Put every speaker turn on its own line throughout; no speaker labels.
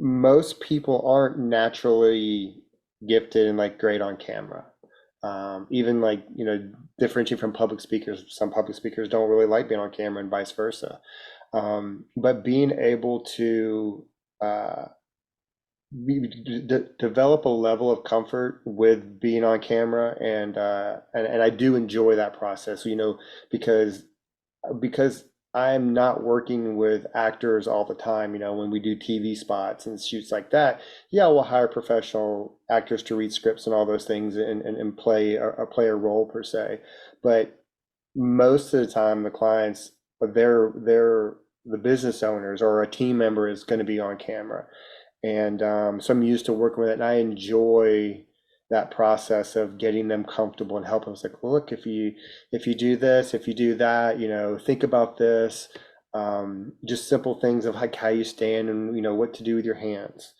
most people aren't naturally gifted and like great on camera. Even like, differentiating from public speakers, some public speakers don't really like being on camera and vice versa. But being able to uh, develop a level of comfort with being on camera and I do enjoy that process, because because I'm not working with actors all the time, when we do TV spots and shoots like that, yeah, we'll hire professional actors to read scripts and all those things and play a role per se. But most of the time, the clients, they're the business owners or a team member is going to be on camera. And so I'm used to working with it, and I enjoy that process of getting them comfortable and helping them. It's like, look, if you do this, if you do that, think about this. Just simple things of like how you stand and what to do with your hands.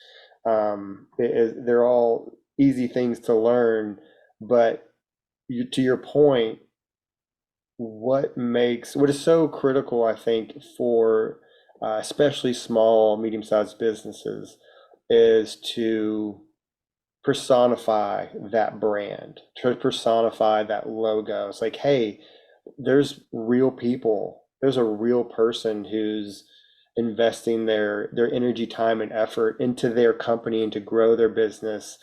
They're all easy things to learn, but to your point, what is so critical, I think, for especially small, medium-sized businesses is to personify that brand, to personify that logo. It's like, hey, there's real people. There's a real person who's investing their energy, time, and effort into their company and to grow their business.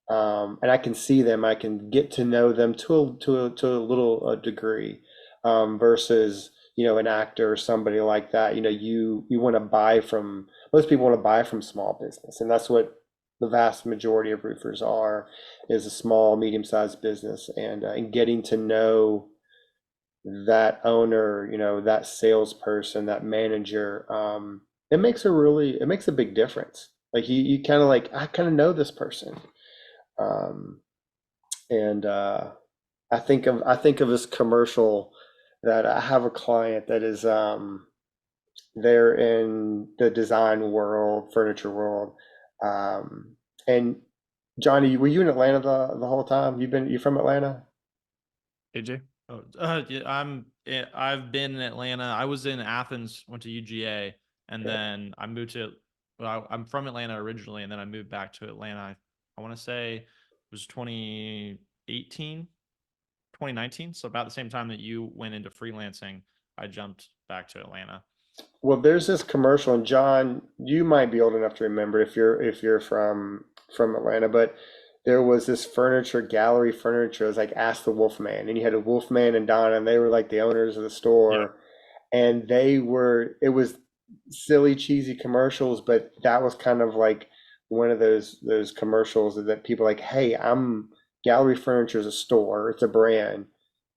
And I can see them. I can get to know them to a little degree, versus an actor or somebody like that. You want to buy from most people want to buy from small business, and that's what the vast majority of roofers are, is a small, medium-sized business, and getting to know that owner, that salesperson, that manager, it makes a big difference. Like you kind of like, I kind of know this person. Um, and I think of this commercial that I have a client that is they're in the design world, furniture world. And Johnny, were you in Atlanta the whole time? You from Atlanta?
AJ? Oh, yeah, I've been in Atlanta. I was in Athens, went to UGA, and
Yeah.
then I moved to. Well, I'm from Atlanta originally, and then I moved back to Atlanta. I want to say it was 2018, 2019. So about the same time that you went into freelancing, I jumped back to Atlanta.
Well, there's this commercial, and John, you might be old enough to remember if you're from Atlanta, but there was this furniture gallery furniture. It was like Ask the Wolfman, and you had a Wolfman and Donna, and they were like the owners of the
Yeah.
store, and it was silly, cheesy commercials, but that was kind of like one of those commercials that people like, hey, I'm Gallery Furniture is a store, it's a brand,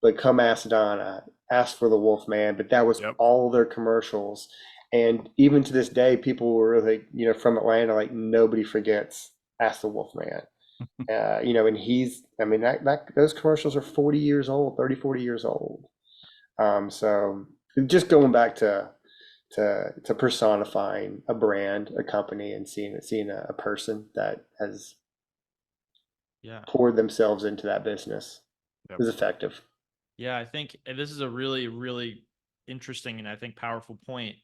but come ask Donna, ask for the Wolfman. But that was
Yep.
all their commercials, and even to this day, people were like, from Atlanta, like nobody forgets Ask the Wolfman. And I mean, that those commercials are 40 years old, 30, 40 years old. So just going back to personifying a brand, a company, and seeing a person that has
Yeah.
poured themselves into that business
Yep.
is effective.
Yeah. I think this is a really, really interesting and I think powerful point.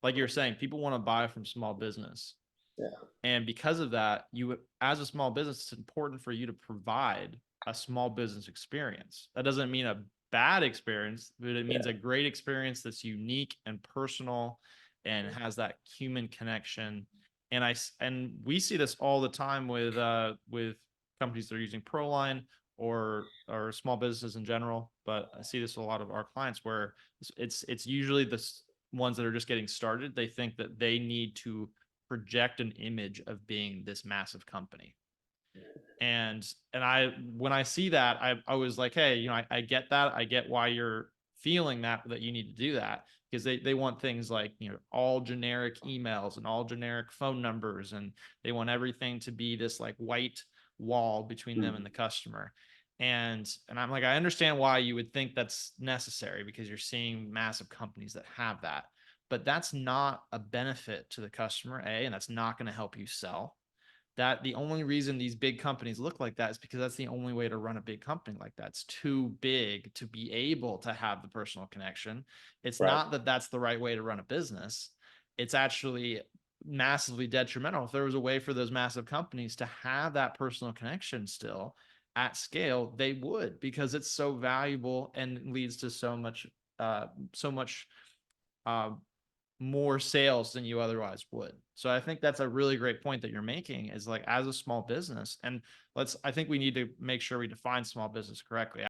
Like you're saying, people want to buy from small business.
Yeah,
And because of that, you, as a small business, it's important for you to provide a small business experience. That doesn't mean a bad experience, but it means
yeah.
a great experience that's unique and personal and has that human connection. And we see this all the time with companies that are using Proline or small businesses in general. But I see this with a lot of our clients where it's usually the ones that are just getting started. They think that they need to project an image of being this massive company. And I when I see that, I was like, hey, I get that. I get why you're feeling that you need to do that because they want things like all generic emails and all generic phone numbers and they want everything to be this like white wall between them and the customer. And I'm like, I understand why you would think that's necessary because you're seeing massive companies that have that, but that's not a benefit to the customer, A, and that's not going to help you sell. That the only reason these big companies look like that is because that's the only way to run a big company like that. It's too big to be able to have the personal connection. It's
Right.
not that that's the right way to run a business. It's actually massively detrimental. If there was a way for those massive companies to have that personal connection still at scale, they would, because it's so valuable and leads to so much uh, more sales than you otherwise would. So I think that's a really great point that you're making, is like, as a small business, and I think we need to make sure we define small business correctly.